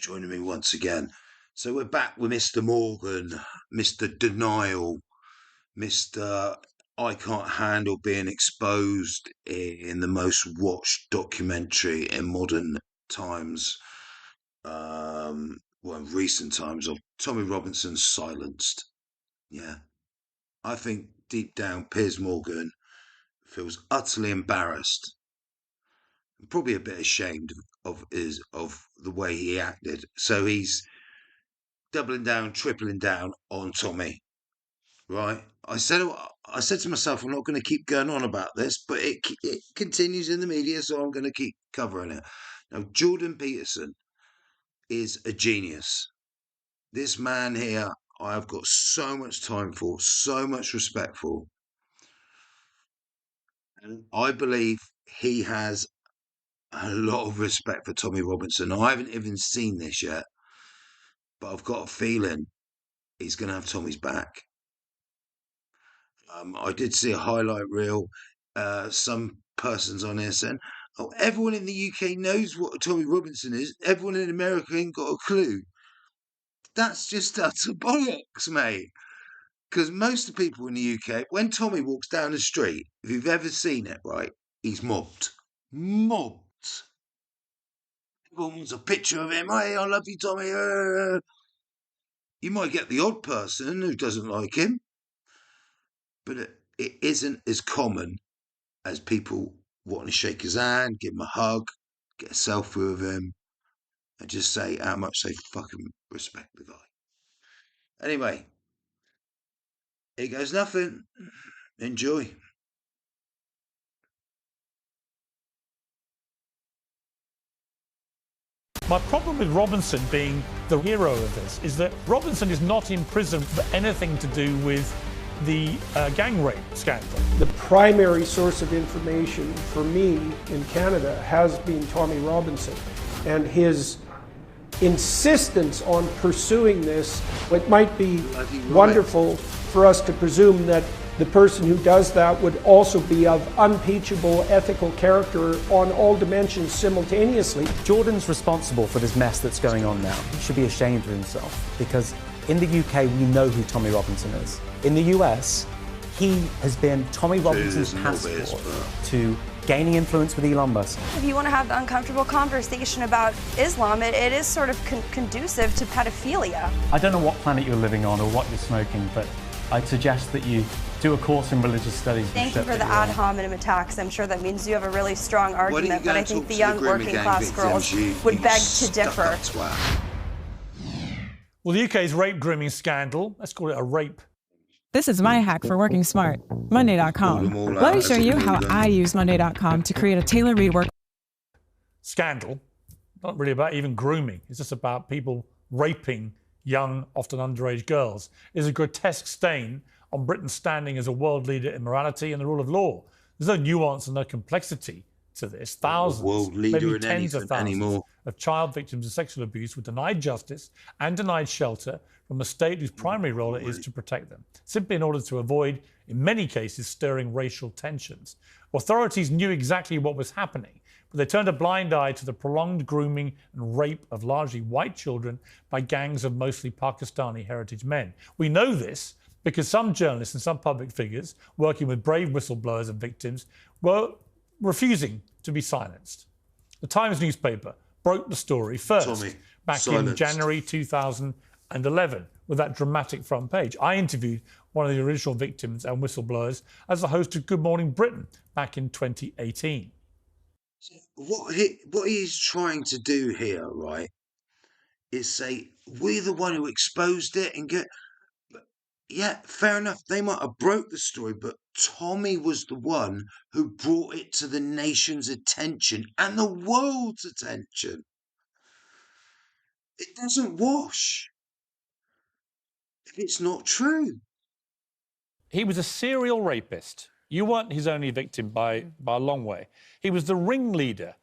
joining me once again. So we're back with Mr. Morgan, Mr. Denial, Mr. I can't handle being exposed in the most watched documentary in modern times, in recent times, of Tommy Robinson's Silenced. Yeah. I think deep down, Piers Morgan feels utterly embarrassed, probably a bit ashamed of the way he acted. So he's doubling down, tripling down on Tommy. Right? I said to myself, I'm not going to keep going on about this, but it continues in the media, so I'm going to keep covering it. Now, Jorden Peterson is a genius. This man here, I've got so much time for, so much respect for. And I believe he has a lot of respect for Tommy Robinson. I haven't even seen this yet, but I've got a feeling he's going to have Tommy's back. I did see a highlight reel. Some persons on there saying, "Oh, everyone in the UK knows what Tommy Robinson is. Everyone in America ain't got a clue." That's just utter bollocks, mate. Because most of the people in the UK, when Tommy walks down the street, if you've ever seen it, right, he's mobbed. Mobbed. Everyone wants a picture of him. Hey, I love you, Tommy. You might get the odd person who doesn't like him, but it isn't as common as people wanting to shake his hand, give him a hug, get a selfie with him, and just say how much they fucking respect the guy. Anyway, here goes nothing. Enjoy. My problem with Robinson being the hero of this is that Robinson is not in prison for anything to do with the gang rape scandal. The primary source of information for me in Canada has been Tommy Robinson, and his insistence on pursuing this. It might be wonderful for us to presume that the person who does that would also be of unimpeachable ethical character on all dimensions simultaneously. Jordan's responsible for this mess that's going on now. He should be ashamed of himself, because in the UK we know who Tommy Robinson is. In the US, he has been Tommy Robinson's passport to gaining influence with Elon Musk. If you want to have the uncomfortable conversation about Islam, it is sort of conducive to pedophilia. I don't know what planet you're living on or what you're smoking, but I'd suggest that you do a course in religious studies. Thank you for the ad hominem attacks. I'm sure that means you have a really strong argument, but I think the young working class girls would beg to differ. Well, the UK's rape grooming scandal, let's call it a rape. This is my hack for working smart, Monday.com. Let me show you how I use Monday.com to create a tailor-made work Scandal, not really about even grooming. It's just about people raping young, often underage girls. Is a grotesque stain on Britain's standing as a world leader in morality and the rule of law. There's no nuance and no complexity to this. Thousands, maybe tens of thousands of child victims of sexual abuse were denied justice and denied shelter from a state whose primary role it is to protect them, simply in order to avoid, in many cases, stirring racial tensions. Authorities knew exactly what was happening, but they turned a blind eye to the prolonged grooming and rape of largely white children by gangs of mostly Pakistani heritage men. We know this because some journalists and some public figures working with brave whistleblowers and victims were refusing to be silenced. The Times newspaper broke the story first back in January 2011 with that dramatic front page. I interviewed one of the original victims and whistleblowers as the host of Good Morning Britain back in 2018. What he's trying to do here, right, is say, we're the one who exposed it and get... Yeah, fair enough, they might have broke the story, but Tommy was the one who brought it to the nation's attention and the world's attention. It doesn't wash if it's not true. He was a serial rapist. You weren't his only victim by a long way. He was the ringleader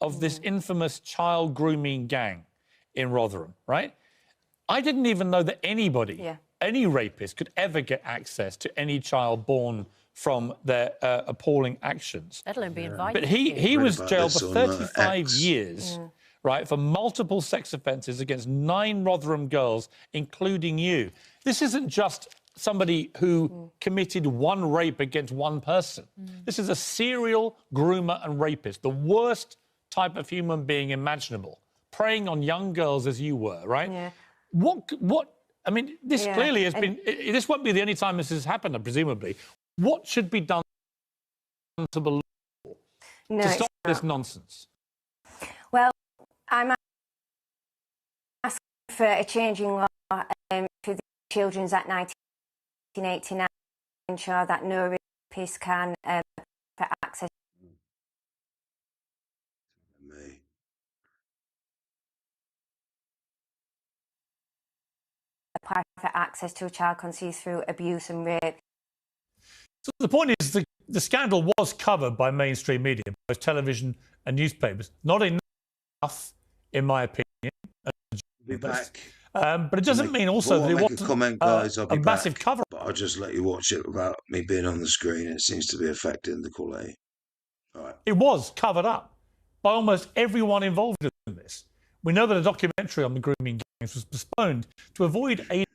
of this infamous child grooming gang in Rotherham, right? I didn't even know that anybody, any rapist, could ever get access to any child born from their appalling actions. Let alone be invited. But he was jailed for 35 years right, for multiple sex offences against 9 Rotherham girls, including you. This isn't just somebody who committed one rape against one person. This is a serial groomer and rapist, the worst type of human being imaginable, preying on young girls as you were, right? Yeah. What? I mean, this clearly has been. This won't be the only time this has happened, presumably. What should be done to the law to stop this nonsense? Well, I'm asking for a change in law for the Children's Act 1989 to ensure that no rapist can for access. Apply for access to a child conceived through abuse and rape. So the point is, the scandal was covered by mainstream media, both television and newspapers. Not enough, in my opinion. Be back. But it doesn't mean also that it wasn't a comment, guys. I'll be a massive back, cover. But I'll just let you watch it without me being on the screen. It seems to be affecting the quality. All right. It was covered up by almost everyone involved in this. We know that a documentary on the grooming gangs was postponed to avoid aiding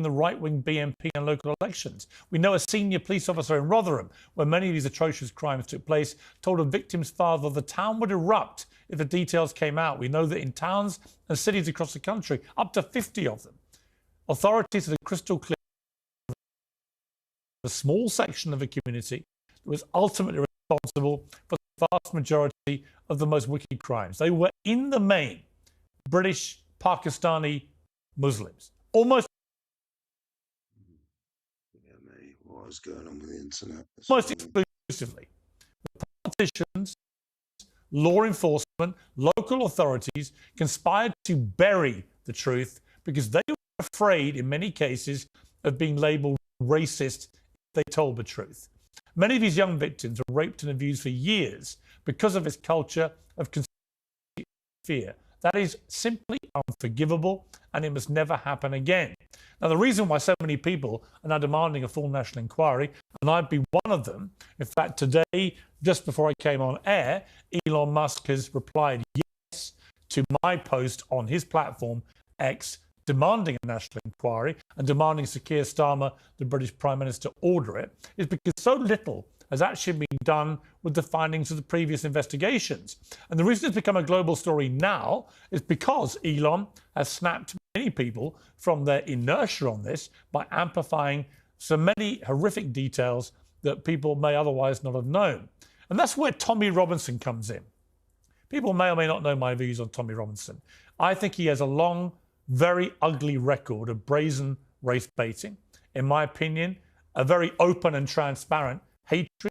the right-wing BNP in local elections. We know a senior police officer in Rotherham, where many of these atrocious crimes took place, told a victim's father the town would erupt if the details came out. We know that in towns and cities across the country, up to 50 of them, authorities are crystal clear a small section of a community that was ultimately responsible for the vast majority of the most wicked crimes. They were, in the main, British, Pakistani Muslims. Almost what was going on with the internet? Most exclusively. Politicians, law enforcement, local authorities conspired to bury the truth because they were afraid, in many cases, of being labelled racist if they told the truth. Many of these young victims were raped and abused for years because of this culture of fear. That is simply unforgivable, and it must never happen again. Now, the reason why so many people are now demanding a full national inquiry, and I'd be one of them, in fact, today, just before I came on air, Elon Musk has replied yes to my post on his platform, X, demanding a national inquiry and demanding Sir Keir Starmer, the British Prime Minister, order it, is because so little has actually been done with the findings of the previous investigations. And the reason it's become a global story now is because Elon has snapped many people from their inertia on this by amplifying so many horrific details that people may otherwise not have known. And that's where Tommy Robinson comes in. People may or may not know my views on Tommy Robinson. I think he has a long, very ugly record of brazen race baiting. In my opinion, a very open and transparent hatred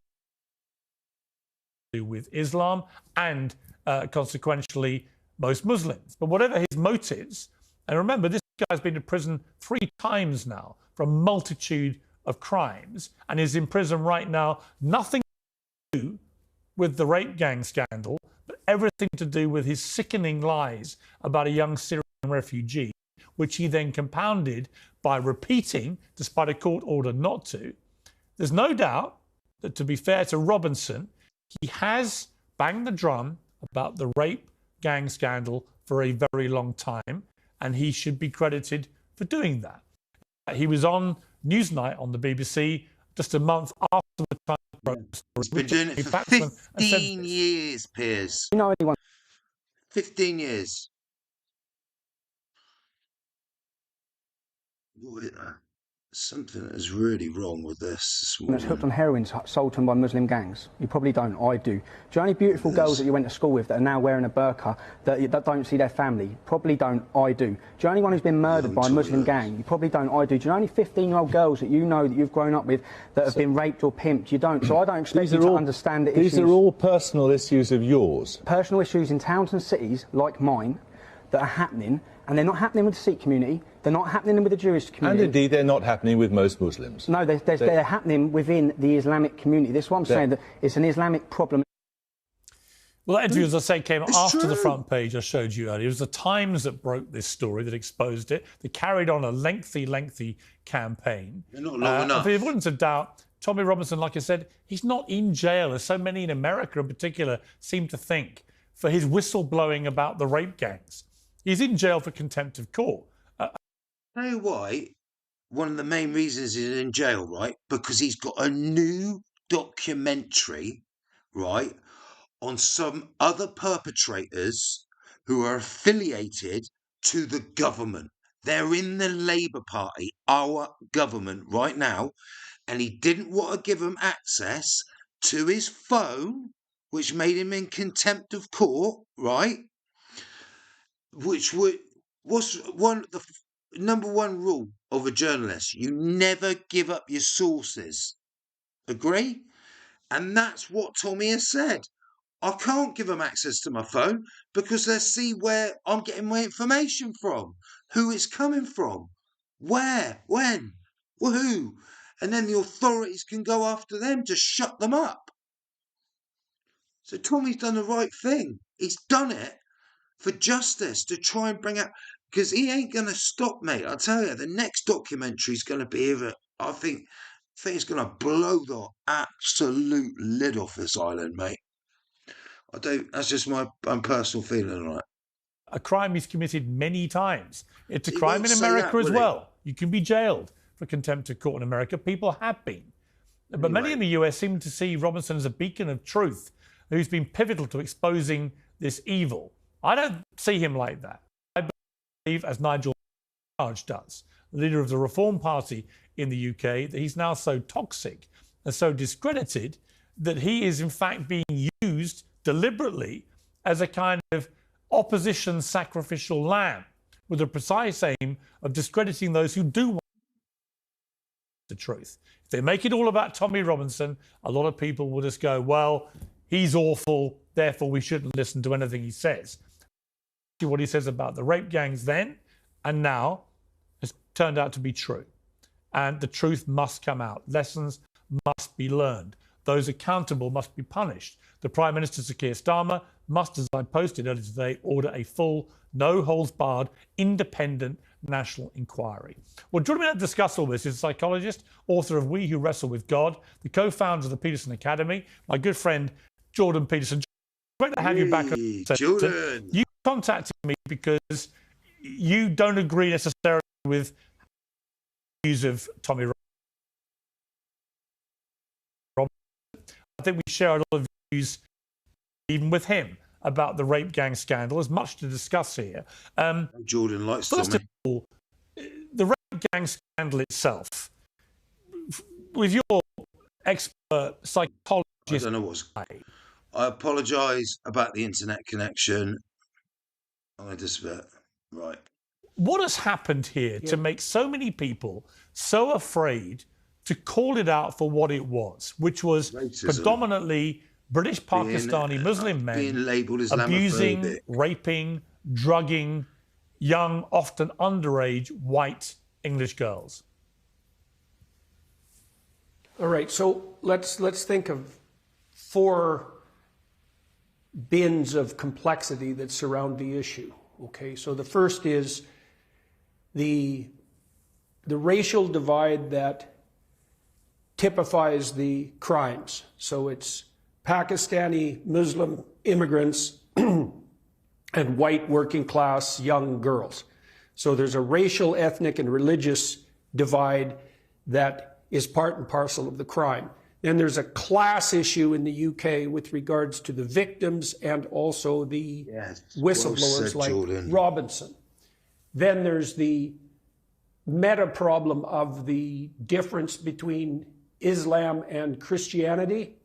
with Islam and consequentially most Muslims. But whatever his motives, and remember, this guy's been to prison 3 times now for a multitude of crimes and is in prison right now, nothing to do with the rape gang scandal, but everything to do with his sickening lies about a young Syrian refugee, which he then compounded by repeating, despite a court order not to. There's no doubt that, to be fair to Robinson, he has banged the drum about the rape gang scandal for a very long time, and he should be credited for doing that. He was on Newsnight on the BBC just a month after the time. He's been doing it for 15 years, Piers. You know anyone? 15 years. Something is really wrong with this. That's hooked on heroin sold to them by Muslim gangs. You probably don't. I do. Do you know any beautiful girls that you went to school with that are now wearing a burqa that don't see their family? Probably don't. I do. Do you know anyone who's been murdered by a Muslim gang? You probably don't. I do. Do you know any 15-year-old girls that you know that you've grown up with that have been raped or pimped? You don't. So I don't expect you to understand the issues. These are all personal issues of yours. Personal issues in towns and cities like mine that are happening, and they're not happening with the Sikh community, they're not happening with the Jewish community. And indeed, they're not happening with most Muslims. No, they're happening within the Islamic community. This is what I'm saying, that it's an Islamic problem. Well, that interview, as I say, came after the front page I showed you earlier. It was the Times that broke this story, that exposed it. They carried on a lengthy campaign. They're not long enough. For the avoidance of doubt, Tommy Robinson, like I said, he's not in jail, as so many in America in particular seem to think, for his whistleblowing about the rape gangs. He's in jail for contempt of court. Tell you why, one of the main reasons he's in jail, right? Because he's got a new documentary, right, on some other perpetrators who are affiliated to the government. They're in the Labour Party, our government right now, and he didn't want to give them access to his phone, which made him in contempt of court, right? Which was the number one rule of a journalist: you never give up your sources. Agree? And that's what Tommy has said. I can't give them access to my phone because they'll see where I'm getting my information from, who it's coming from, where, when, who, and then the authorities can go after them to shut them up. So Tommy's done the right thing. He's done it for justice, to try and bring out, because he ain't going to stop, mate. I tell you, the next documentary is going to be here. I think it's going to blow the absolute lid off this island, mate. That's just my personal feeling, right? A crime he's committed many times. It's a crime in America as well. You can be jailed for contempt of court in America. People have been. But many in the US seem to see Robinson as a beacon of truth who's been pivotal to exposing this evil. I don't see him like that. I believe, as Nigel Farage does, the leader of the Reform Party in the UK, that he's now so toxic and so discredited that he is in fact being used deliberately as a kind of opposition sacrificial lamb, with the precise aim of discrediting those who do want the truth. If they make it all about Tommy Robinson, a lot of people will just go, well, he's awful, therefore we shouldn't listen to anything he says. What he says about the rape gangs then and now has turned out to be true. And the truth must come out. Lessons must be learned. Those accountable must be punished. The Prime Minister, Sir Keir Starmer, must, as I posted earlier today, order a full, no-holds-barred, independent national inquiry. Well, joining me to discuss all this is a psychologist, author of We Who Wrestle with God, the co-founder of the Peterson Academy, my good friend Jorden Peterson. Great to have you back. Jordan. You contacted me because you don't agree necessarily with views of Tommy Robinson. I think we share a lot of views, even with him, about the rape gang scandal. There's much to discuss here. Jordan likes First Tommy. of all, the rape gang scandal itself, with your expert psychologist, I don't know what's. I apologise about the internet connection. I just right. What has happened here to make so many people so afraid to call it out for what it was, which was racism, predominantly British Pakistani Muslim men being labelled abusing, raping, drugging young, often underage, white English girls? All right, so let's think of 4 bins of complexity that surround the issue. Okay, so the first is the racial divide that typifies the crimes. So it's Pakistani Muslim immigrants and white working class young girls. So there's a racial, ethnic, and religious divide that is part and parcel of the crime. Then there's a class issue in the UK with regards to the victims and also the whistleblowers like Jordan. Robinson. Then there's the meta problem of the difference between Islam and Christianity.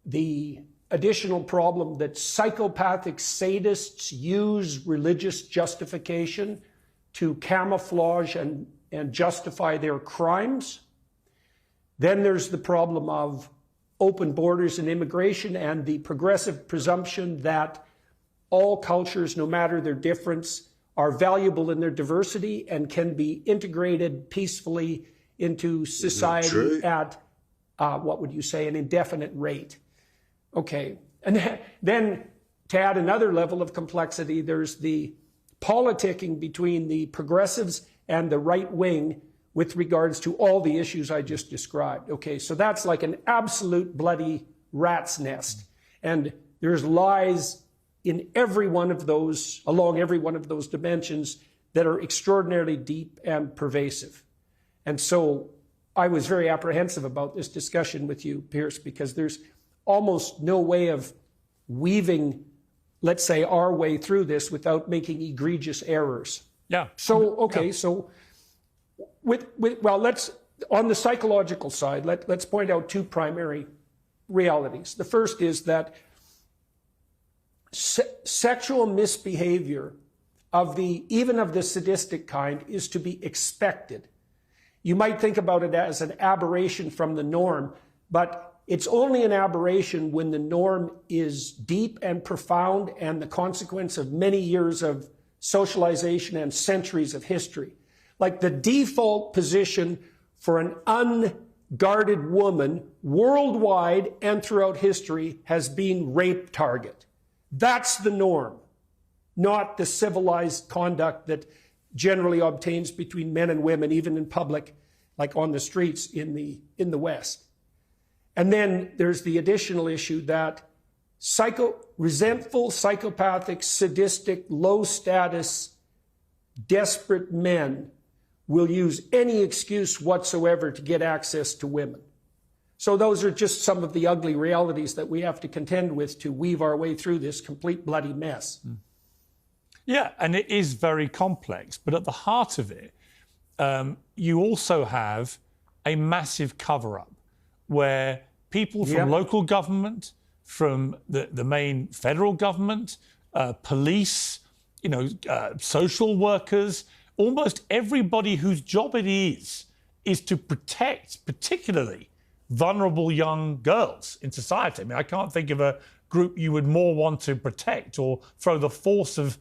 The additional problem that psychopathic sadists use religious justification to camouflage and justify their crimes. Then there's the problem of open borders and immigration and the progressive presumption that all cultures, no matter their difference, are valuable in their diversity and can be integrated peacefully into society at, what would you say, an indefinite rate. Okay, and then to add another level of complexity, there's the politicking between the progressives and the right wing with regards to all the issues I just described. Okay, so that's like an absolute bloody rat's nest. And there's lies in every one of those, along every one of those dimensions that are extraordinarily deep and pervasive. And so I was very apprehensive about this discussion with you, Piers, because there's almost no way of weaving, let's say, our way through this without making egregious errors. Yeah. So, okay, so let's, on the psychological side, let's point out two primary realities. The first is that sexual misbehavior even of the sadistic kind is to be expected. You might think about it as an aberration from the norm, but it's only an aberration when the norm is deep and profound and the consequence of many years of socialization and centuries of history. Like the default position for an unguarded woman worldwide and throughout history has been rape target. That's the norm, not the civilized conduct that generally obtains between men and women, even in public, like on the streets in the West. And then there's the additional issue that resentful, psychopathic, sadistic, low-status, desperate men will use any excuse whatsoever to get access to women. So those are just some of the ugly realities that we have to contend with to weave our way through this complete bloody mess. Yeah, and it is very complex. But at the heart of it, you also have a massive cover-up where people from local government, from the main federal government, police, social workers, almost everybody whose job it is to protect particularly vulnerable young girls in society. I mean, I can't think of a group you would more want to protect or throw the force of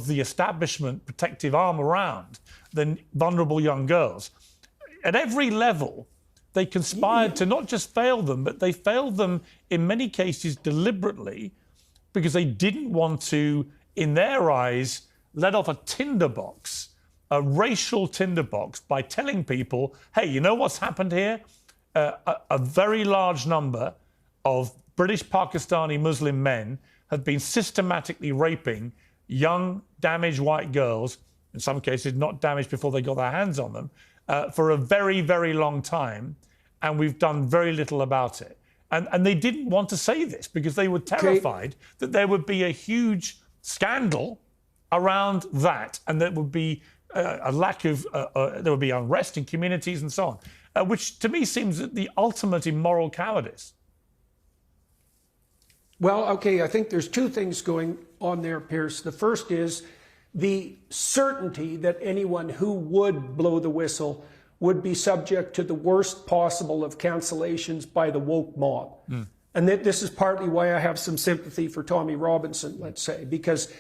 the establishment protective arm around than vulnerable young girls. At every level, they conspired to not just fail them, but they failed them in many cases deliberately because they didn't want to, in their eyes, let off a tinderbox, a racial tinderbox, by telling people, hey, you know what's happened here? A very large number of British Pakistani Muslim men have been systematically raping young, damaged white girls, in some cases not damaged before they got their hands on them, for a very, very long time, and we've done very little about it. And they didn't want to say this because they were terrified that there would be a huge scandal around that, and there would be a lack of, there would be unrest in communities and so on. Which to me seems the ultimate immoral cowardice. Well, okay, I think there's two things going on there, Piers. The first is the certainty that anyone who would blow the whistle would be subject to the worst possible of cancellations by the woke mob. And this is partly why I have some sympathy for Tommy Robinson, let's say, because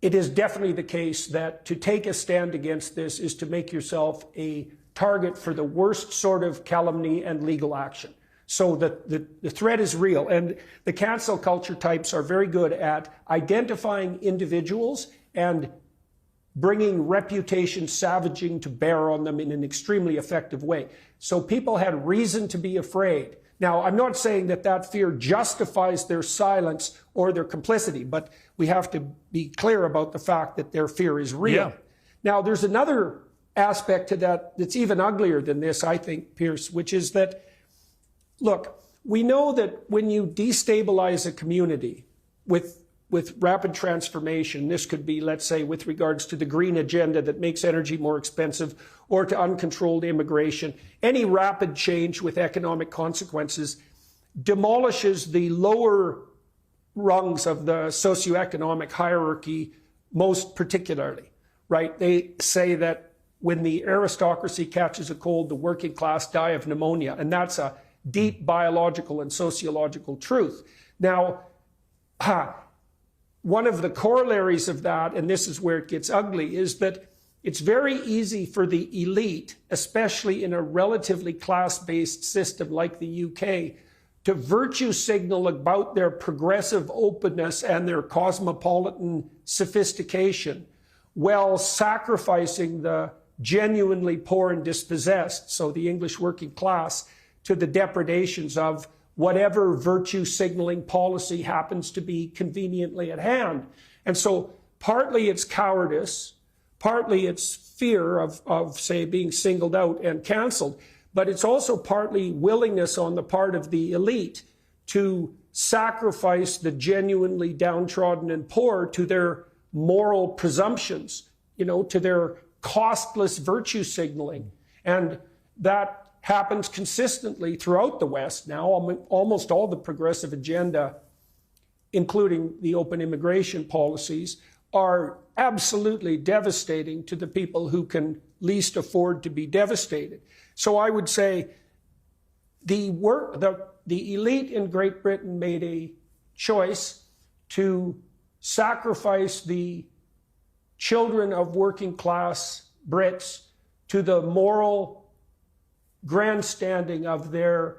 it is definitely the case that to take a stand against this is to make yourself a target for the worst sort of calumny and legal action. So the threat is real. And the cancel culture types are very good at identifying individuals and bringing reputation savaging to bear on them in an extremely effective way. So people had reason to be afraid. Now, I'm not saying that fear justifies their silence or their complicity, but we have to be clear about the fact that their fear is real. Yeah. Now, there's another aspect to that that's even uglier than this, I think, Piers, which is that, look, we know that when you destabilize a community with rapid transformation, this could be, let's say, with regards to the green agenda that makes energy more expensive or to uncontrolled immigration, any rapid change with economic consequences demolishes the lower rungs of the socioeconomic hierarchy most particularly, right? They say that when the aristocracy catches a cold, the working class die of pneumonia. And that's a deep biological and sociological truth. Now, one of the corollaries of that, and this is where it gets ugly, is that it's very easy for the elite, especially in a relatively class-based system like the UK, to virtue signal about their progressive openness and their cosmopolitan sophistication, while sacrificing the genuinely poor and dispossessed, so the English working class, to the depredations of whatever virtue signaling policy happens to be conveniently at hand. And so partly it's cowardice, partly it's fear of say, being singled out and canceled, but it's also partly willingness on the part of the elite to sacrifice the genuinely downtrodden and poor to their moral presumptions, to their costless virtue signaling. And that happens consistently throughout the West now. Almost all the progressive agenda, including the open immigration policies, are absolutely devastating to the people who can least afford to be devastated. So I would say the elite in Great Britain made a choice to sacrifice the children of working class Brits to the moral grandstanding of their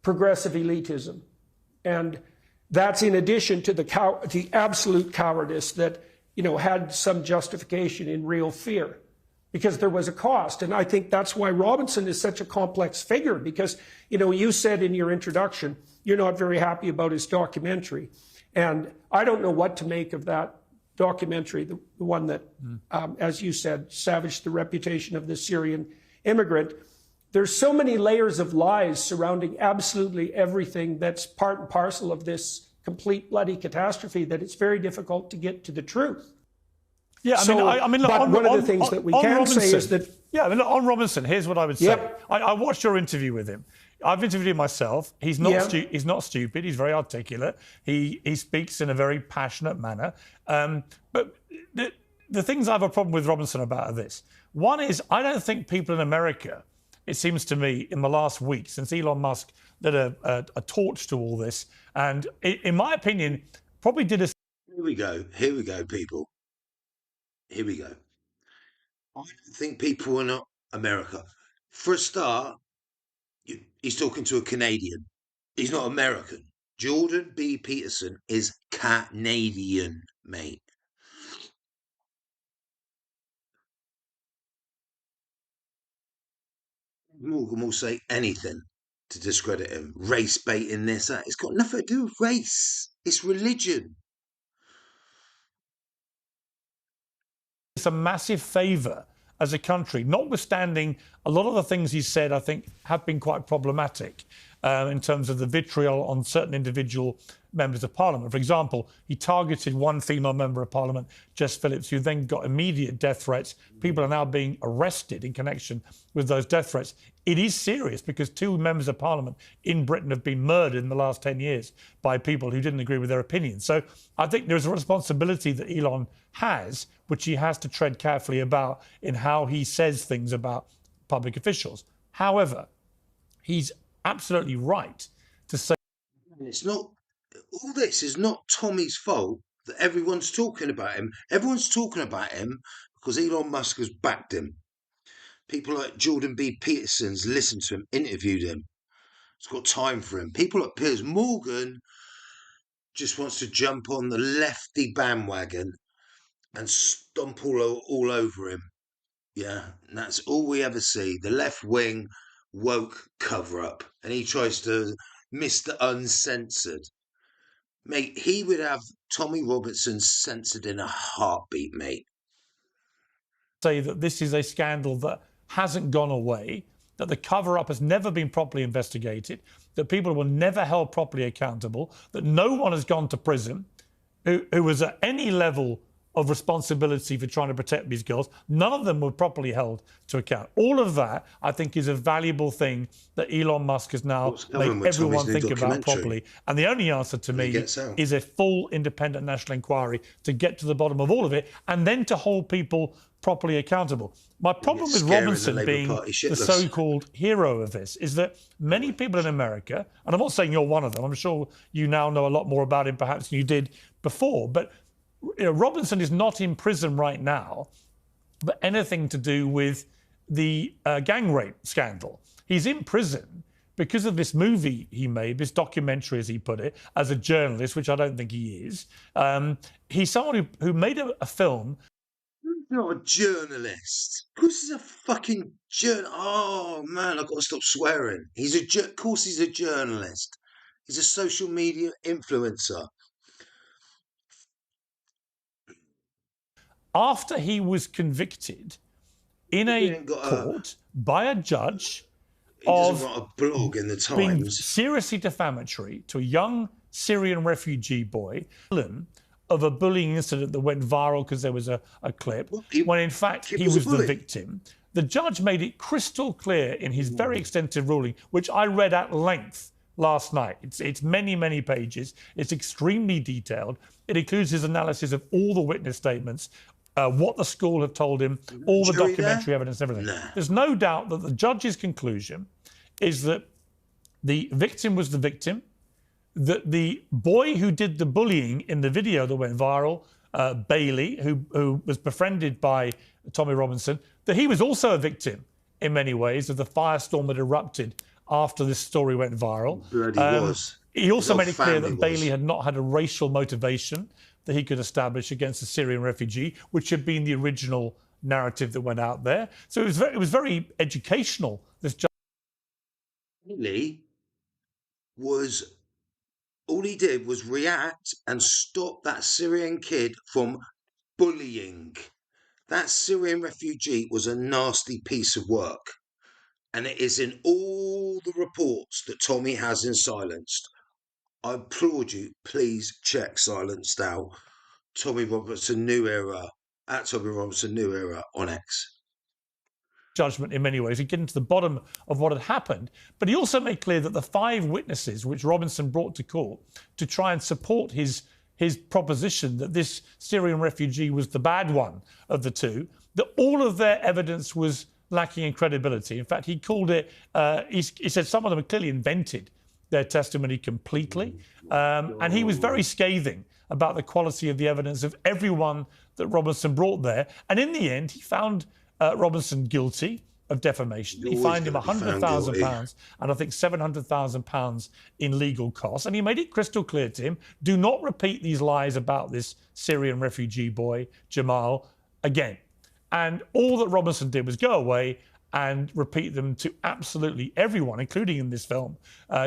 progressive elitism. And that's in addition to the absolute cowardice that, had some justification in real fear, because there was a cost. And I think that's why Robinson is such a complex figure, because, you said in your introduction, you're not very happy about his documentary. And I don't know what to make of that documentary, the one that, as you said, savaged the reputation of the Syrian immigrant. There's so many layers of lies surrounding absolutely everything that's part and parcel of this complete bloody catastrophe that it's very difficult to get to the truth. Yeah, I mean, look, but one of the things that we can say is that... Yeah, I mean, look, on Robinson, here's what I would say. Yep. I watched your interview with him. I've interviewed him myself. He's not he's not stupid. He's very articulate. He speaks in a very passionate manner. But the things I have a problem with Robinson about are this. One is, I don't think people in America, it seems to me, in the last week, since Elon Musk did a torch to all this, and in my opinion, probably did a... Here we go, people. Here we go. I don't think people are not America. For a start, he's talking to a Canadian. He's not American. Jorden B. Peterson is Canadian, mate. Morgan will say anything to discredit him. Race baiting, this, that. It's got nothing to do with race. It's religion. It's a massive favour as a country, notwithstanding a lot of the things he said, I think, have been quite problematic in terms of the vitriol on certain individual members of Parliament. For example, he targeted one female member of Parliament, Jess Phillips, who then got immediate death threats. People are now being arrested in connection with those death threats. It is serious because 2 members of Parliament in Britain have been murdered in the last 10 years by people who didn't agree with their opinions. So I think there's a responsibility that Elon has, which he has to tread carefully about in how he says things about public officials. However, he's absolutely right to say... It's not... All this is not Tommy's fault that everyone's talking about him. Everyone's talking about him because Elon Musk has backed him. People like Jorden B. Peterson's listened to him, interviewed him. He's got time for him. People like Piers Morgan just wants to jump on the lefty bandwagon and stomp all over him. Yeah, and that's all we ever see. The left wing woke cover-up. And he tries to Mr. Uncensored. Mate, he would have Tommy Robinson censored in a heartbeat, mate. Say that this is a scandal that hasn't gone away, that the cover-up has never been properly investigated, that people were never held properly accountable, that no one has gone to prison who was at any level of responsibility for trying to protect these girls. None of them were properly held to account. All of that, I think, is a valuable thing that Elon Musk has now made everyone think about properly. And the only answer to me is a full independent national inquiry to get to the bottom of all of it and then to hold people properly accountable. My problem with Robinson being the so-called hero of this is that many people in America, and I'm not saying you're one of them, I'm sure you now know a lot more about him perhaps than you did before, but Robinson is not in prison right now for anything to do with the gang rape scandal. He's in prison because of this movie he made, this documentary, as he put it, as a journalist, which I don't think he is. He's someone who made a film. He's not a journalist. Of course he's a fucking journalist. Oh, man, I've got to stop swearing. Of course he's a journalist. He's a social media influencer. After he was convicted in a court by a judge of a blog in the Times being seriously defamatory to a young Syrian refugee boy, of a bullying incident that went viral because there was a clip, when in fact he was the victim. The judge made it crystal clear in his very extensive ruling, which I read at length last night. It's many, many pages. It's extremely detailed. It includes his analysis of all the witness statements, what the school have told him, all the documentary evidence, everything. No. There's no doubt that the judge's conclusion is that the victim was the victim, that the boy who did the bullying in the video that went viral, Bailey, who was befriended by Tommy Robinson, that he was also a victim in many ways of the firestorm that erupted after this story went viral. He also made it clear that Bailey had not had a racial motivation that he could establish against a Syrian refugee, which had been the original narrative that went out there. So it was very educational, this judge. Bailey was... all he did was react and stop that Syrian kid from bullying. That Syrian refugee was a nasty piece of work. And it is in all the reports that Tommy has in Silenced. I applaud you, please check Silenced out. Tommy Robinson New Era, at Tommy Robinson New Era on X. Judgment in many ways and getting to the bottom of what had happened. But he also made clear that the 5 witnesses which Robinson brought to court to try and support his proposition that this Syrian refugee was the bad one of the two, that all of their evidence was lacking in credibility. In fact, he called it, he said some of them had clearly invented their testimony completely. And he was very scathing about the quality of the evidence of everyone that Robinson brought there. And in the end, he found Robinson guilty of defamation. He fined him £100,000 and I think £700,000 in legal costs. And he made it crystal clear to him, do not repeat these lies about this Syrian refugee boy, Jamal, again. And all that Robinson did was go away and repeat them to absolutely everyone, including in this film,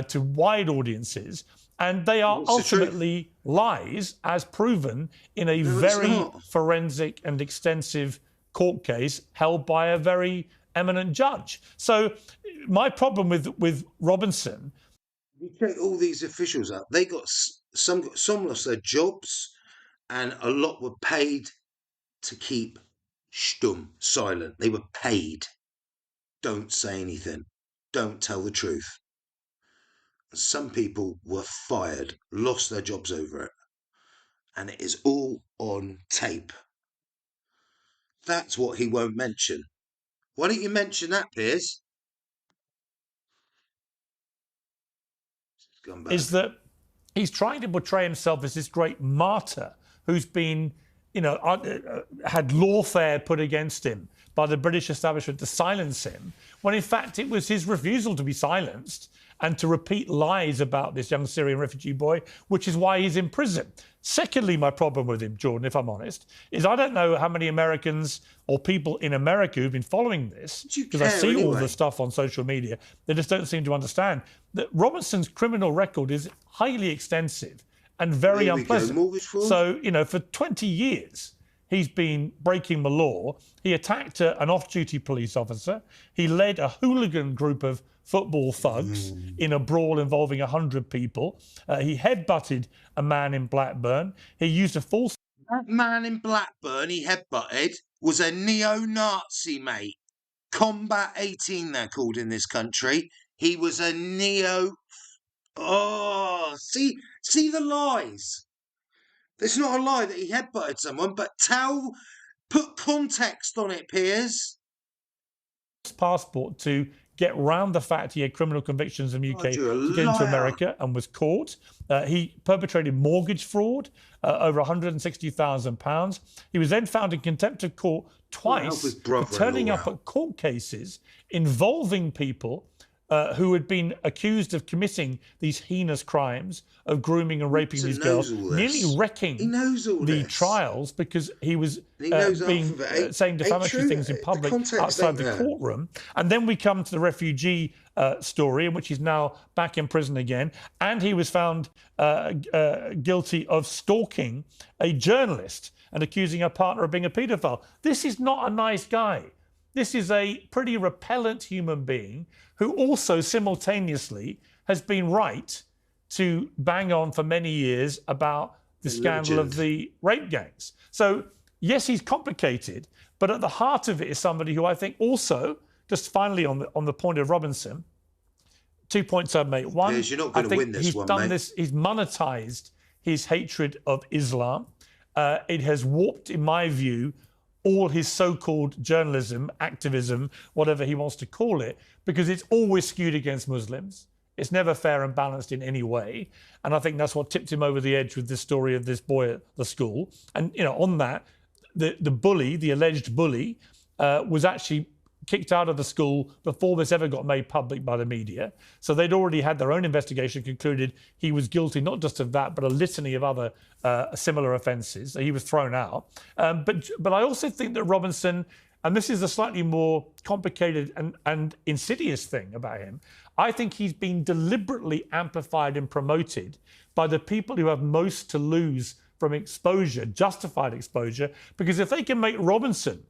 to wide audiences. And they are ultimately lies, as proven in a very forensic and extensive court case held by a very eminent judge. So my problem with Robinson... You check all these officials out. They got some lost their jobs, and a lot were paid to keep stumm, silent. They were paid. Don't say anything. Don't tell the truth. Some people were fired, lost their jobs over it. And it is all on tape. That's what he won't mention. Why don't you mention that, Piers? Is that he's trying to portray himself as this great martyr who's been, you know, had lawfare put against him by the British establishment to silence him, when in fact it was his refusal to be silenced and to repeat lies about this young Syrian refugee boy, which is why he's in prison. Secondly, my problem with him, Jordan, if I'm honest, is I don't know how many Americans or people in America who've been following this, because I see all the stuff on social media, they just don't seem to understand that Robinson's criminal record is highly extensive and very unpleasant. So, you know, for 20 years, he's been breaking the law. He attacked an off-duty police officer. He led a hooligan group of football thugs in a brawl involving 100 people. He headbutted a man in Blackburn. He used a false... That man in Blackburn he headbutted was a neo-Nazi, mate. Combat 18, they're called in this country. He was a neo... Oh, see the lies. It's not a lie that he headbutted someone, but put context on it, Piers. Passport to get round the fact he had criminal convictions in the UK to get into America and was caught. He perpetrated mortgage fraud, over £160,000. He was then found in contempt of court twice for turning up at court cases involving people who had been accused of committing these heinous crimes of grooming and raping these girls, nearly wrecking the trials because he was saying defamatory things in public outside the courtroom. And then we come to the refugee story in which he's now back in prison again, and he was found guilty of stalking a journalist and accusing her partner of being a paedophile. This is not a nice guy. This is a pretty repellent human being who also simultaneously has been right to bang on for many years about the scandal of the rape gangs. So, yes, he's complicated, but at the heart of it is somebody who I think also, just finally on the point of Robinson, 2 points I'd make. One, Piers, you're not going to win this he's one, done mate. this, he's monetized his hatred of Islam. It has warped, in my view, all his so-called journalism, activism, whatever he wants to call it, because it's always skewed against Muslims. It's never fair and balanced in any way. And I think that's what tipped him over the edge with this story of this boy at the school. And, you know, on that, the bully, the alleged bully, was actually kicked out of the school before this ever got made public by the media. So they'd already had their own investigation, concluded he was guilty not just of that, but a litany of other similar offences. So he was thrown out. But I also think that Robinson, and this is a slightly more complicated and insidious thing about him, I think he's been deliberately amplified and promoted by the people who have most to lose from exposure, justified exposure, because if they can make Robinson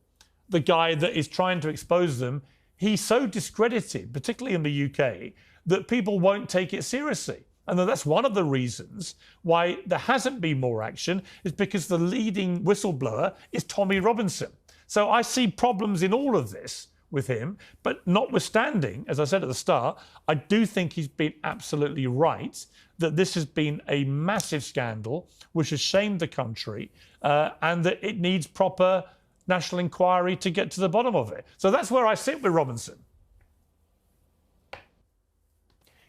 the guy that is trying to expose them, he's so discredited, particularly in the UK, that people won't take it seriously. And that's one of the reasons why there hasn't been more action, is because the leading whistleblower is Tommy Robinson. So I see problems in all of this with him, but notwithstanding, as I said at the start, I do think he's been absolutely right that this has been a massive scandal which has shamed the country, and that it needs proper national inquiry to get to the bottom of it. So that's where I sit with Robinson.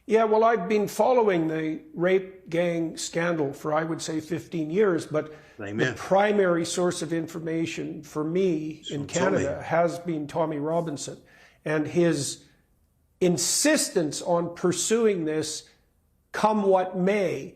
Yeah, well, I've been following the rape gang scandal for, I would say, 15 years, but the primary source of information for me in Canada has been Tommy Robinson. And his insistence on pursuing this, come what may,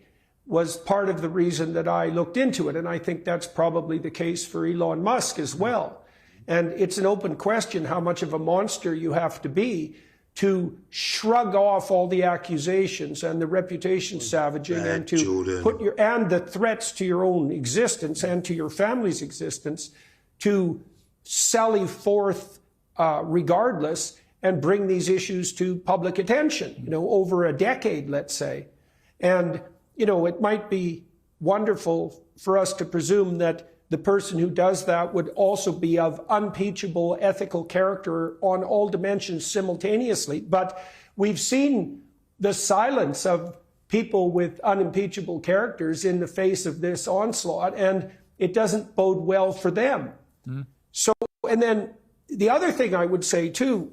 was part of the reason that I looked into it. And I think that's probably the case for Elon Musk as well. And it's an open question how much of a monster you have to be to shrug off all the accusations and the reputation savaging and to put and the threats to your own existence and to your family's existence to sally forth regardless and bring these issues to public attention, you know, over a decade, let's say. And you know, it might be wonderful for us to presume that the person who does that would also be of unimpeachable ethical character on all dimensions simultaneously. But we've seen the silence of people with unimpeachable characters in the face of this onslaught, and it doesn't bode well for them. So, and then the other thing I would say too,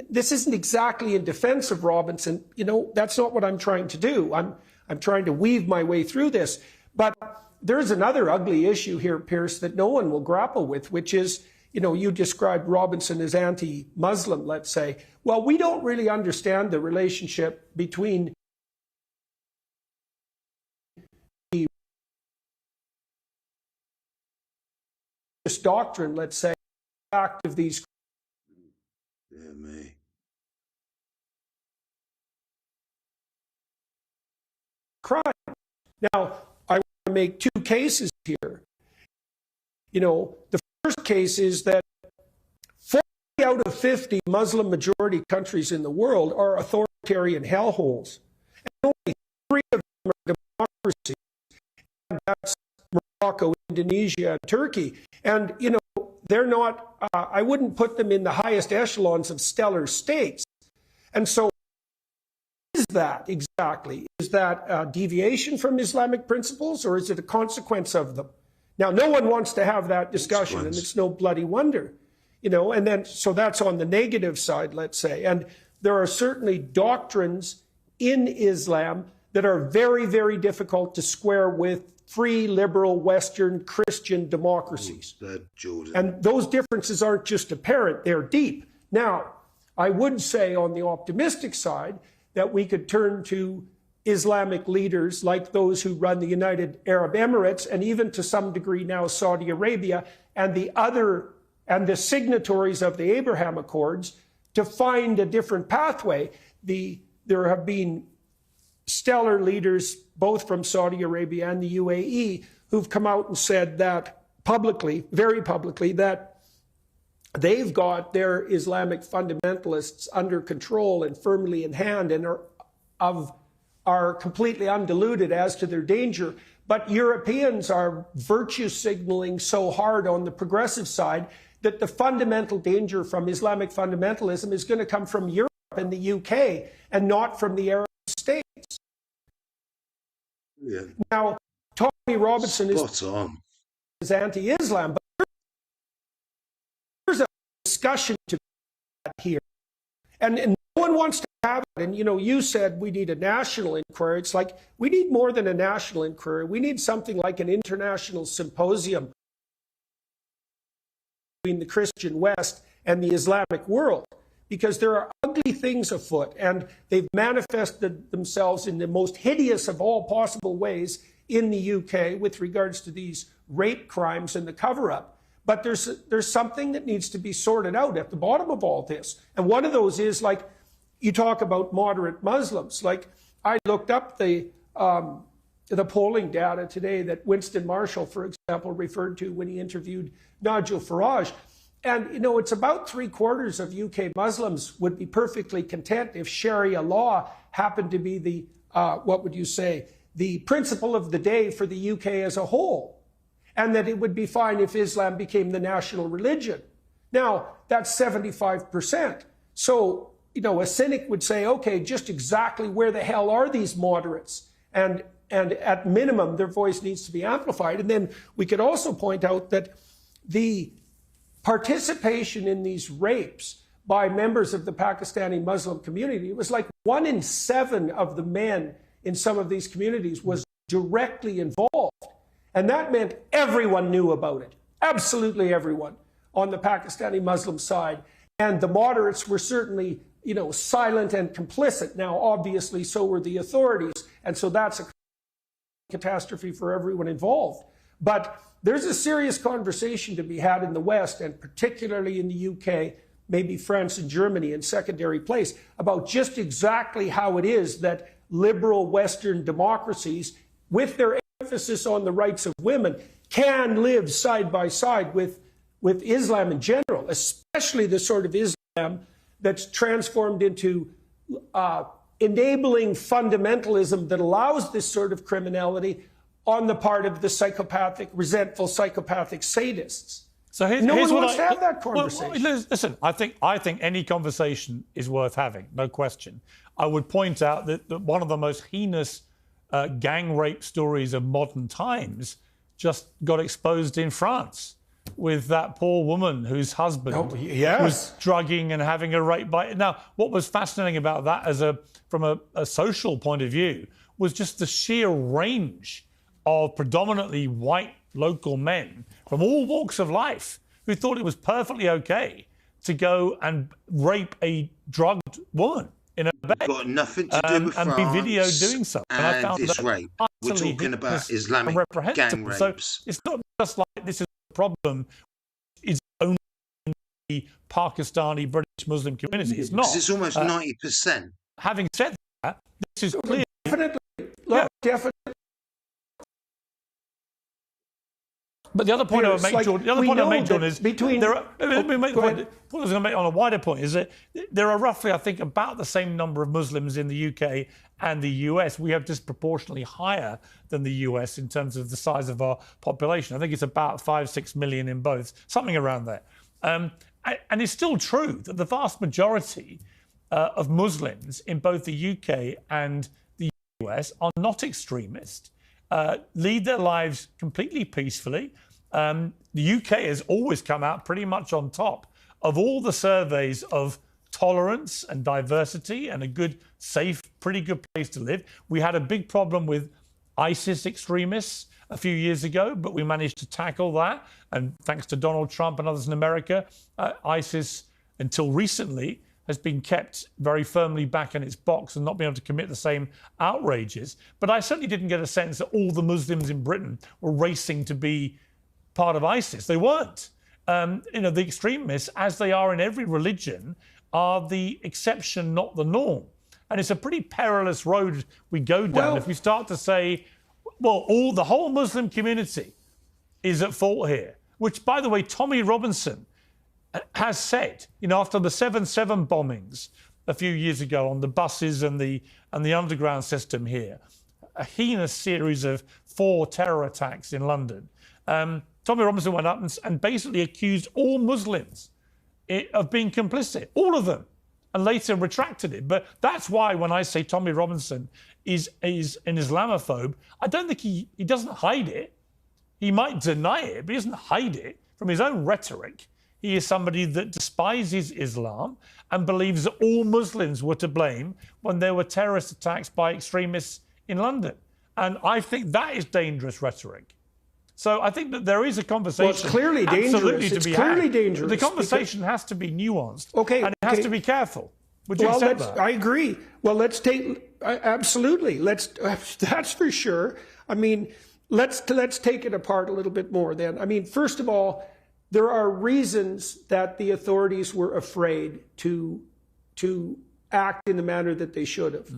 this isn't exactly in defense of Robinson. You know, that's not what I'm trying to do. I'm trying to weave my way through this. But there's another ugly issue here, Piers, that no one will grapple with, which is, you know, you described Robinson as anti-Muslim, let's say. Well, we don't really understand the relationship between the doctrine, let's say, act of these crimes. Now, I want to make two cases here. You know, the first case is that 40 out of 50 Muslim majority countries in the world are authoritarian hellholes. And only 3 of them are democracies. And that's Morocco, Indonesia, and Turkey. And, you know, they're not, I wouldn't put them in the highest echelons of stellar states. And so, what is that exactly? Is that a deviation from Islamic principles, or is it a consequence of them? Now, no one wants to have that discussion, and it's no bloody wonder, you know, and then, so that's on the negative side, let's say. And there are certainly doctrines in Islam that are very, very difficult to square with free, liberal, Western, Christian democracies. And those differences aren't just apparent, they're deep. Now, I would say on the optimistic side that we could turn to Islamic leaders like those who run the United Arab Emirates and even to some degree now Saudi Arabia and the signatories of the Abraham Accords to find a different pathway. There have been stellar leaders both from Saudi Arabia and the UAE who've come out and said that publicly, very publicly, that they've got their Islamic fundamentalists under control and firmly in hand and are completely undiluted as to their danger. But Europeans are virtue signaling so hard on the progressive side that the fundamental danger from Islamic fundamentalism is going to come from Europe and the UK and not from the Arab states. Yeah. Now, Tommy Robinson is anti-Islam, but there's a discussion to be had here. And no one wants to have it. And, you said we need a national inquiry. It's like we need more than a national inquiry. We need something like an international symposium between the Christian West and the Islamic world, because there are ugly things afoot, and they've manifested themselves in the most hideous of all possible ways in the UK with regards to these rape crimes and the cover-up. But there's something that needs to be sorted out at the bottom of all this. And one of those is, like, you talk about moderate Muslims. Like, I looked up the polling data today that Winston Marshall, for example, referred to when he interviewed Nigel Farage. And, it's about 3/4 of UK Muslims would be perfectly content if Sharia law happened to be the, the principle of the day for the UK as a whole. And that it would be fine if Islam became the national religion. Now, that's 75%. So, a cynic would say, okay, just exactly where the hell are these moderates? And at minimum, their voice needs to be amplified. And then we could also point out that the participation in these rapes by members of the Pakistani Muslim community, it was like 1 in 7 of the men in some of these communities was directly involved. And that meant everyone knew about it. Absolutely everyone on the Pakistani Muslim side. And the moderates were certainly, silent and complicit. Now, obviously, so were the authorities. And so that's a catastrophe for everyone involved. But there's a serious conversation to be had in the West, and particularly in the UK, maybe France and Germany in secondary place, about just exactly how it is that liberal Western democracies, with their emphasis on the rights of women, can live side by side with Islam in general, especially the sort of Islam that's transformed into enabling fundamentalism that allows this sort of criminality on the part of the resentful psychopathic sadists. So no one wants to have that conversation. Well, listen, I think any conversation is worth having, no question. I would point out that one of the most heinous gang rape stories of modern times just got exposed in France with that poor woman whose husband was drugging and having a rape by... Now, what was fascinating about that from a social point of view was just the sheer range of predominantly white local men from all walks of life who thought it was perfectly okay to go and rape a drugged woman in a bed. Got nothing to do with and France be videoed doing so. And I found this that rape. We're talking about Islamic gang rapes. So it's not just like this is a problem is only in the Pakistani British Muslim community. It's not. It's almost 90%. Having said that, this is clear. Definitely. Definitely. But the other point I would make, Jordan, is between there are. Let me make the point. What I was going to make on a wider point is that there are roughly, I think, about the same number of Muslims in the UK and the US. We have disproportionately higher than the US in terms of the size of our population. I think it's about 5-6 million in both, something around there. And it's still true that the vast majority of Muslims in both the UK and the US are not extremist. Lead their lives completely peacefully. The UK has always come out pretty much on top of all the surveys of tolerance and diversity and a good, safe, pretty good place to live. We had a big problem with ISIS extremists a few years ago, but we managed to tackle that. And thanks to Donald Trump and others in America, ISIS, until recently, has been kept very firmly back in its box and not been able to commit the same outrages. But I certainly didn't get a sense that all the Muslims in Britain were racing to be part of ISIS. They weren't. The extremists, as they are in every religion, are the exception, not the norm. And it's a pretty perilous road we go down if we start to say, well, the whole Muslim community is at fault here, which, by the way, Tommy Robinson has said, after the 7/7 bombings a few years ago on the buses and the underground system here, a heinous series of 4 terror attacks in London. Tommy Robinson went up and basically accused all Muslims of being complicit, all of them, and later retracted it. But that's why when I say Tommy Robinson is an Islamophobe, I don't think he doesn't hide it. He might deny it, but he doesn't hide it from his own rhetoric. He is somebody that despises Islam and believes that all Muslims were to blame when there were terrorist attacks by extremists in London. And I think that is dangerous rhetoric. So I think that there is a conversation. Well, it's clearly dangerous. It's clearly dangerous. The conversation has to be nuanced. Okay. And it has to be careful. Would you accept that? I agree. Well, let's take absolutely. That's for sure. I mean, let's take it apart a little bit more. Then, I mean, first of all, there are reasons that the authorities were afraid to act in the manner that they should have.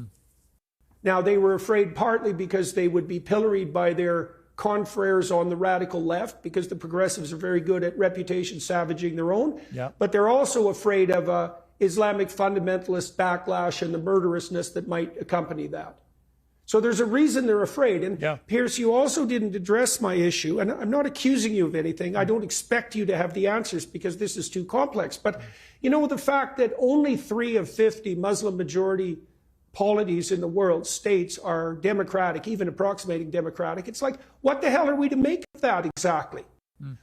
Now, they were afraid partly because they would be pilloried by their confreres on the radical left, because the progressives are very good at reputation savaging their own. Yeah. But they're also afraid of a Islamic fundamentalist backlash and the murderousness that might accompany that. So there's a reason they're afraid. And Piers, you also didn't address my issue, and I'm not accusing you of anything. I don't expect you to have the answers because this is too complex. But the fact that only 3 of 50 Muslim majority polities in the world, states, are democratic, even approximating democratic, it's like, what the hell are we to make of that exactly?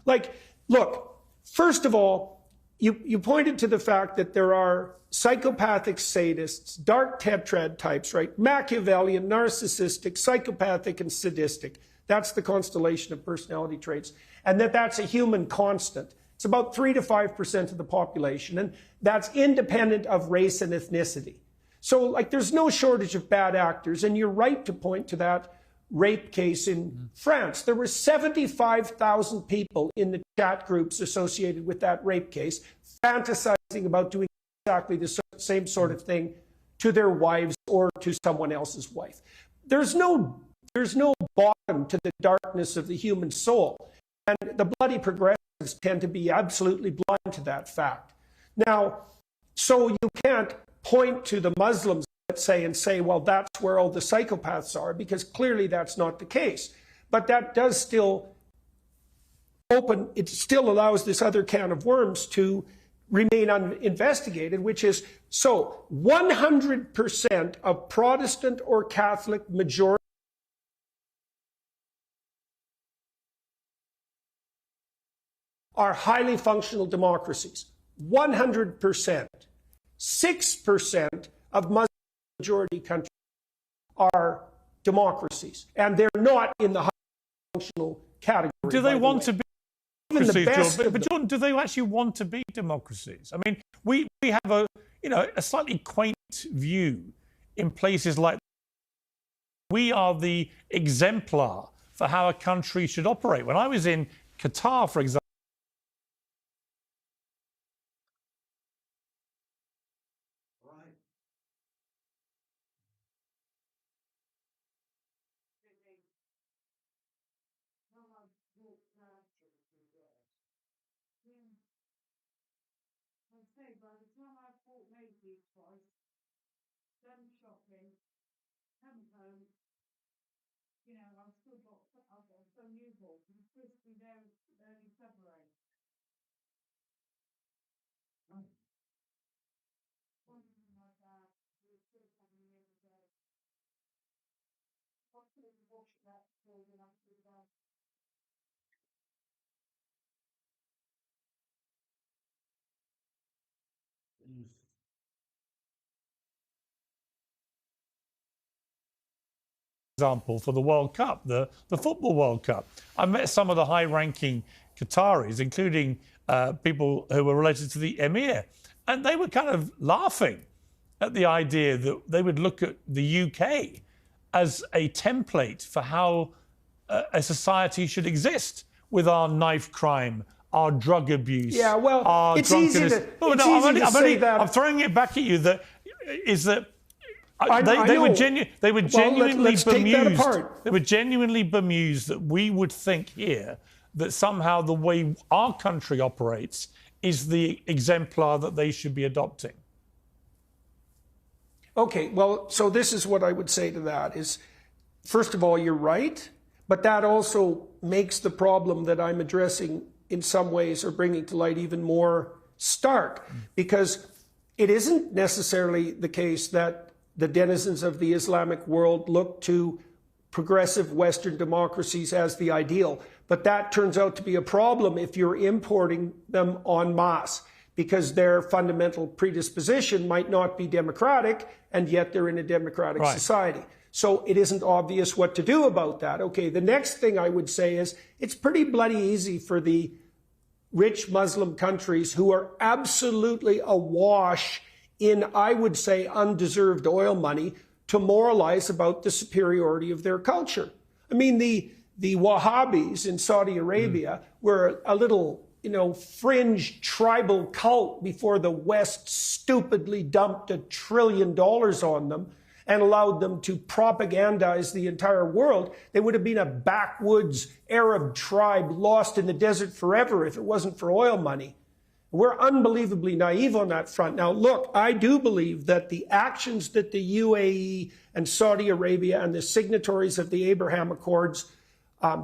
Like, look, first of all, you pointed to the fact that there are psychopathic sadists, dark tetrad types, right? Machiavellian, narcissistic, psychopathic, and sadistic. That's the constellation of personality traits. And that's a human constant. It's about 3 to 5% of the population. And that's independent of race and ethnicity. So, like, there's no shortage of bad actors. And you're right to point to that rape case in France. There were 75,000 people in the chat groups associated with that rape case, fantasizing about doing exactly the same sort of thing to their wives or to someone else's wife. There's no bottom to the darkness of the human soul. And the bloody progressives tend to be absolutely blind to that fact. Now, so you can't point to the Muslims, let's say, and say, well, that's where all the psychopaths are, because clearly that's not the case. But that does still it still allows this other can of worms to remain uninvestigated, which is, so 100% of Protestant or Catholic majority are highly functional democracies. 100%. 6% of Muslim majority countries are democracies, and they're not in the highly functional category. Do they want to be democracies, Jordan? But Jordan, do they actually want to be democracies? I mean, we have a slightly quaint view in places like we are the exemplar for how a country should operate. When I was in Qatar, for example, for the World Cup, the Football World Cup. I met some of the high-ranking Qataris, including people who were related to the Emir. And they were kind of laughing at the idea that they would look at the UK as a template for how a society should exist, with our knife crime, our drug abuse, yeah, well, our it's drunkenness. easy to say that. I'm throwing it back at you. They were genuinely bemused. They were genuinely bemused that we would think here that somehow the way our country operates is the exemplar that they should be adopting. Okay, well, so this is what I would say to that is, first of all, you're right, but that also makes the problem that I'm addressing in some ways or bringing to light even more stark, because it isn't necessarily the case that the denizens of the Islamic world look to progressive Western democracies as the ideal. But that turns out to be a problem if you're importing them en masse, because their fundamental predisposition might not be democratic, and yet they're in a democratic society. So it isn't obvious what to do about that. Okay, the next thing I would say is it's pretty bloody easy for the rich Muslim countries who are absolutely awash in, I would say, undeserved oil money to moralize about the superiority of their culture. I mean, the Wahhabis in Saudi Arabia were a little, fringe tribal cult before the West stupidly dumped $1 trillion on them and allowed them to propagandize the entire world. They would have been a backwoods Arab tribe lost in the desert forever if it wasn't for oil money. We're unbelievably naive on that front. Now, look, I do believe that the actions that the UAE and Saudi Arabia and the signatories of the Abraham Accords,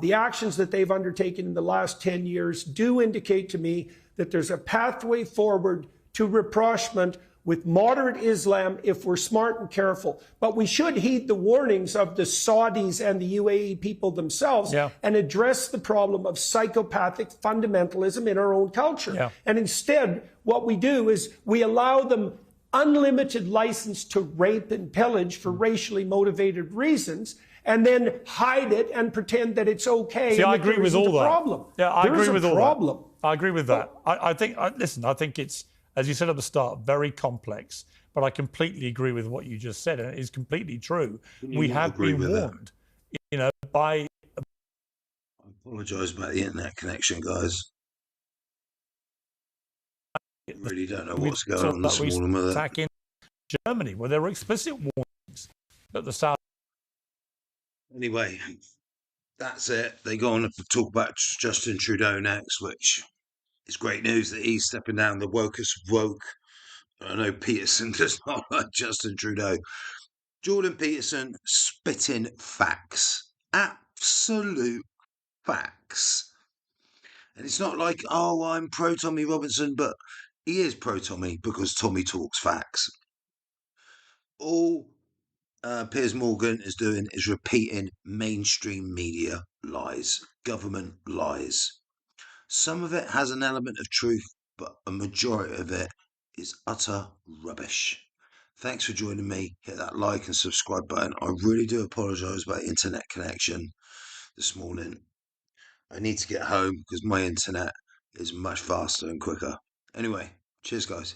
the actions that they've undertaken in the last 10 years do indicate to me that there's a pathway forward to rapprochement with moderate Islam if we're smart and careful. But we should heed the warnings of the Saudis and the UAE people themselves and address the problem of psychopathic fundamentalism in our own culture. And instead, what we do is we allow them unlimited license to rape and pillage for racially motivated reasons, and then hide it and pretend that it's okay. See, I agree with all that. Problem. Yeah, I agree with all problem. that. I agree with that. I think it's, as you said at the start, very complex, but I completely agree with what you just said, and it is completely true. We have been warned, by... I apologise about the internet connection, guys. I really don't know what's going on this morning with it. Attack in Germany, where there were explicit warnings that the South... Anyway, that's it. They go on to talk about Justin Trudeau next, which is great news that he's stepping down the wokest woke. I know Peterson does not like Justin Trudeau. Jorden Peterson spitting facts. Absolute facts. And it's not like, oh, I'm pro Tommy Robinson, but he is pro Tommy because Tommy talks facts. All Piers Morgan is doing is repeating mainstream media lies, government lies. Some of it has an element of truth, but a majority of it is utter rubbish. Thanks for joining me. Hit that like and subscribe button. I really do apologise about the internet connection this morning. I need to get home because my internet is much faster and quicker. Anyway, cheers guys.